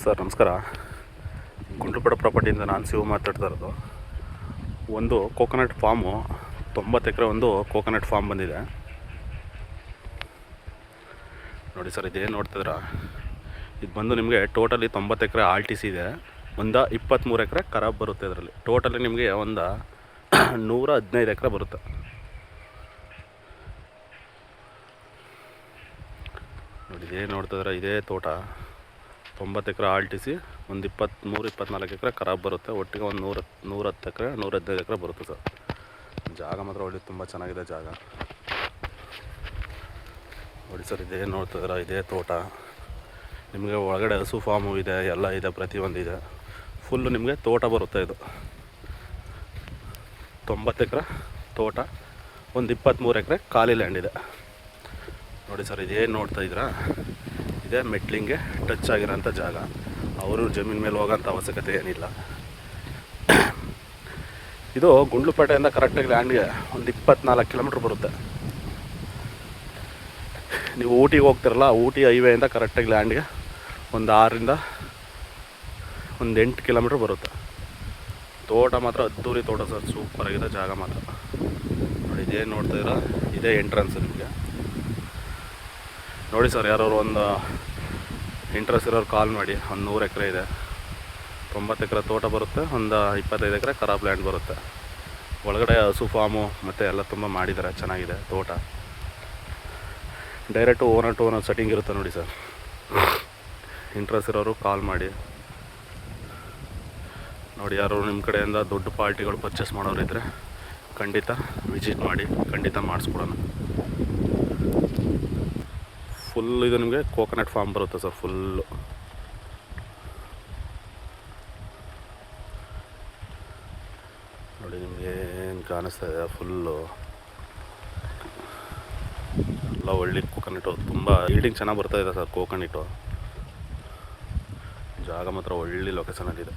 Sir ನಮಸ್ಕಾರ. ಗುಂಡ್ಲುಪೇಟೆ ಪ್ರಾಪರ್ಟಿಯಿಂದ ನಾನು ಶಿವ ಮಾತಾಡ್ತಾ ಇರೋದು. ಒಂದು ಕೋಕೋನಟ್ ಫಾರ್ಮು 90 ಎಕರೆ ಒಂದು ಕೋಕೋನಟ್ ಫಾರ್ಮ್ ಬಂದಿದೆ ನೋಡಿ ಸರ್. ಇದೇನು ನೋಡ್ತಿದ್ರ, ಇದು ಬಂದು ನಿಮಗೆ ಟೋಟಲಿ 90 ಎಕರೆ ಆಲ್ ಟಿ ಸಿ ಇದೆ. ಒಂದು 23 ಎಕರೆ ಖರಾಬ್ ಬರುತ್ತೆ. ಇದರಲ್ಲಿ ಟೋಟಲಿ ನಿಮಗೆ ಒಂದು 115 ಎಕರೆ ಬರುತ್ತೆ. ನೋಡಿ ಇದೇನು ನೋಡ್ತಿದ್ರೆ, ಇದೇ ತೋಟ 90 ಎಕರೆ ಆಲ್ ಟಿ ಸಿ, ಒಂದು 23-24 ಎಕರೆ ಖರಾಬ್ ಬರುತ್ತೆ. ಒಟ್ಟಿಗೆ ಒಂದು 110 ಎಕರೆ 115 ಎಕರೆ ಬರುತ್ತೆ ಸರ್. ಜಾಗ ಮಾತ್ರ ಒಳ್ಳೆ ತುಂಬ ಚೆನ್ನಾಗಿದೆ ಜಾಗ ನೋಡಿ ಸರ್. ಇದೇನು ನೋಡ್ತಿದ್ರೆ, ಇದೇ ತೋಟ ನಿಮಗೆ ಒಳಗಡೆ ಹಸು ಫಾರ್ಮು ಇದೆ, ಎಲ್ಲ ಇದೆ, ಪ್ರತಿಯೊಂದು ಇದೆ. ಫುಲ್ಲು ನಿಮಗೆ ತೋಟ ಬರುತ್ತೆ. ಇದು 90 ಎಕರೆ ತೋಟ, ಒಂದು 23 ಎಕರೆ ಖಾಲಿ ಲ್ಯಾಂಡ್ ಇದೆ ನೋಡಿ ಸರ್. ಇದೇನು ನೋಡ್ತಾ ಇದ್ದೀರಾ, ಇದೇ ಮೆಟ್ಲಿಂಗೆ ಟಚ್ ಆಗಿರೋಂಥ ಜಾಗ. ಅವರು ಜಮೀನು ಮೇಲೆ ಹೋಗೋಂಥ ಅವಶ್ಯಕತೆ ಏನಿಲ್ಲ. ಇದು ಗುಂಡ್ಲುಪೇಟೆಯಿಂದ ಕರೆಕ್ಟಾಗಿ ಲ್ಯಾಂಡ್ಗೆ ಒಂದು 24 ಕಿಲೋಮೀಟ್ರ್ ಬರುತ್ತೆ. ನೀವು ಊಟಿಗೆ ಹೋಗ್ತಿರಲ್ಲ, ಊಟಿ ಹೈವೇಯಿಂದ ಕರೆಕ್ಟಾಗಿ ಲ್ಯಾಂಡ್ಗೆ ಒಂದು 6ರಿಂದ ಒಂದು 8 ಕಿಲೋಮೀಟ್ರ್ ಬರುತ್ತೆ. ತೋಟ ಮಾತ್ರ ಅದ್ದೂರಿ ತೋಟ ಸರ್, ಸೂಪರಾಗಿದೆ ಜಾಗ ಮಾತ್ರ ನೋಡಿ. ಇದೇನು ನೋಡ್ತಾಯಿದ್ದೀರಾ, ಇದೇ ಎಂಟ್ರೆನ್ಸ್ ನಿಮಗೆ ನೋಡಿ ಸರ್. ಯಾರು ಒಂದು ಇಂಟ್ರೆಸ್ಟ್ ಇರೋರು ಕಾಲ್ ಮಾಡಿ. ಒಂದು 100 ಎಕರೆ ಇದೆ, 90 ಎಕರೆ ತೋಟ ಬರುತ್ತೆ, ಒಂದು 25 ಎಕರೆ ಖರಾಬ್ ಲ್ಯಾಂಡ್ ಬರುತ್ತೆ. ಒಳಗಡೆ ಹಸು ಫಾರ್ಮು ಮತ್ತು ಎಲ್ಲ ತುಂಬ ಮಾಡಿದ್ದಾರೆ, ಚೆನ್ನಾಗಿದೆ ತೋಟ. Direct owner to owner setting ಇರುತ್ತೆ ನೋಡಿ ಸರ್. ಇಂಟ್ರೆಸ್ಟ್ ಇರೋರು ಕಾಲ್ ಮಾಡಿ ನೋಡಿ. ಯಾರು ನಿಮ್ಮ ಕಡೆಯಿಂದ ದೊಡ್ಡ ಪಾರ್ಟಿಗಳು ಪರ್ಚೇಸ್ ಮಾಡೋರಿದ್ದರೆ ಖಂಡಿತ ವಿಸಿಟ್ ಮಾಡಿ, ಖಂಡಿತ ಮಾಡಿಸ್ಕೊಡೋಣ. ಫುಲ್ ಇದು ನಿಮಗೆ ಕೋಕೋನಟ್ ಫಾರ್ಮ್ ಬರುತ್ತೆ ಸರ್. ಫುಲ್ಲು ನೋಡಿ, ನಿಮಗೆ ಏನು ಕಾಣಿಸ್ತಾ ಇದೆ, ಫುಲ್ಲು ಎಲ್ಲ ಒಳ್ಳೆ ಕೋಕೋನಟು. ತುಂಬ ಈಲ್ಡಿಂಗ್ ಚೆನ್ನಾಗಿ ಬರ್ತಾ ಇದೆ ಸರ್ ಕೋಕೋನಟು. ಜಾಗ ಮಾತ್ರ ಒಳ್ಳೆ ಲೊಕೇಶನಲ್ಲಿದೆ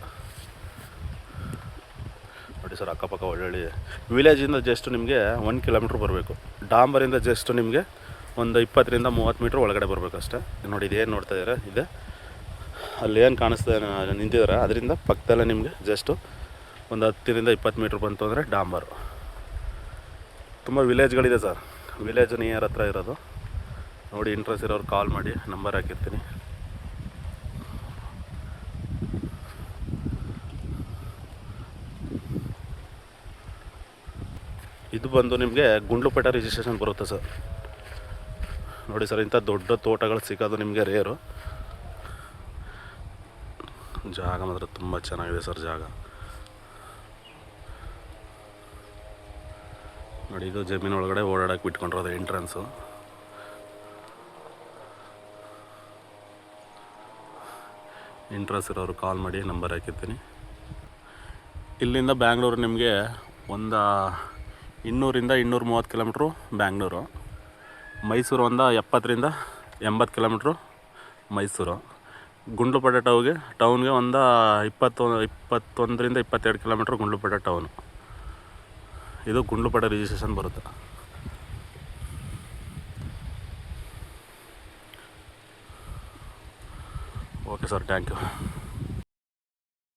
ನೋಡಿ ಸರ್. ಅಕ್ಕಪಕ್ಕ ಒಳ್ಳೊಳ್ಳೆ ವಿಲೇಜಿಂದ ಜಸ್ಟ್ ನಿಮಗೆ 1 ಕಿಲೋಮೀಟ್ರ್ ಬರಬೇಕು. ಡಾಂಬರಿಂದ ಜಸ್ಟ್ ನಿಮಗೆ ಒಂದು 20ರಿಂದ 30 ಮೀಟ್ರ್ ಒಳಗಡೆ ಬರಬೇಕು ಅಷ್ಟೇ. ನೋಡಿ ಇದೇನು ನೋಡ್ತಾ ಇದ್ದಾರೆ, ಇದೆ ಅಲ್ಲಿ ಏನು ಕಾಣಿಸ್ತಾ ನಿಂತಿದ್ದಾರೆ, ಅದರಿಂದ ಪಕ್ಕದಲ್ಲೇ ನಿಮಗೆ ಜಸ್ಟು ಒಂದು 10ರಿಂದ 20 ಮೀಟ್ರ್ ಬಂತು ಅಂದರೆ ಡಾಂಬರು. ತುಂಬ ವಿಲೇಜ್ಗಳಿದೆ ಸರ್, ವಿಲೇಜ್ ನಿಯರ್ ಹತ್ರ ಇರೋದು ನೋಡಿ. ಇಂಟ್ರೆಸ್ಟ್ ಇರೋರು ಕಾಲ್ ಮಾಡಿ, ನಂಬರ್ ಹಾಕಿರ್ತೀನಿ. ಇದು ಬಂದು ನಿಮಗೆ ಗುಂಡ್ಲುಪೇಟೆ ರಿಜಿಸ್ಟ್ರೇಷನ್ ಬರುತ್ತೆ ಸರ್. ನೋಡಿ ಸರ್, ಇಂಥ ದೊಡ್ಡ ತೋಟಗಳು ಸಿಗೋದು ನಿಮಗೆ ರೇರು. ಜಾಗ ಮಾತ್ರ ತುಂಬ ಚೆನ್ನಾಗಿದೆ ಸರ್ ಜಾಗ ನೋಡಿ. ಇದು ಜಮೀನು ಒಳಗಡೆ ಓಡಾಡಕ್ಕೆ ಬಿಟ್ಕೊಂಡಿರೋದು ಎಂಟ್ರೆನ್ಸು. ಇಂಟ್ರೆಸ್ಟ್ ಇರೋರು ಕಾಲ್ ಮಾಡಿ, ನಂಬರ್ ಹಾಕಿರ್ತೀನಿ. ಇಲ್ಲಿಂದ ಬ್ಯಾಂಗ್ಳೂರು ನಿಮಗೆ ಒಂದು 200ರಿಂದ 230 ಕಿಲೋಮೀಟ್ರು ಬ್ಯಾಂಗ್ಳೂರು. ಮೈಸೂರು ಒಂದು 70ರಿಂದ 80 ಕಿಲೋಮೀಟ್ರು ಮೈಸೂರು. ಗುಂಡ್ಲುಪೇಟೆ ಟೌನ್ಗೆ ಒಂದು 21ರಿಂದ 22 ಕಿಲೋಮೀಟ್ರ್ ಗುಂಡ್ಲುಪೇಟೆ ಟೌನು. ಇದು ಗುಂಡ್ಲುಪೇಟೆ ರಿಜಿಸ್ಟ್ರೇಷನ್ ಬರುತ್ತೆ. Okay sir, thank you.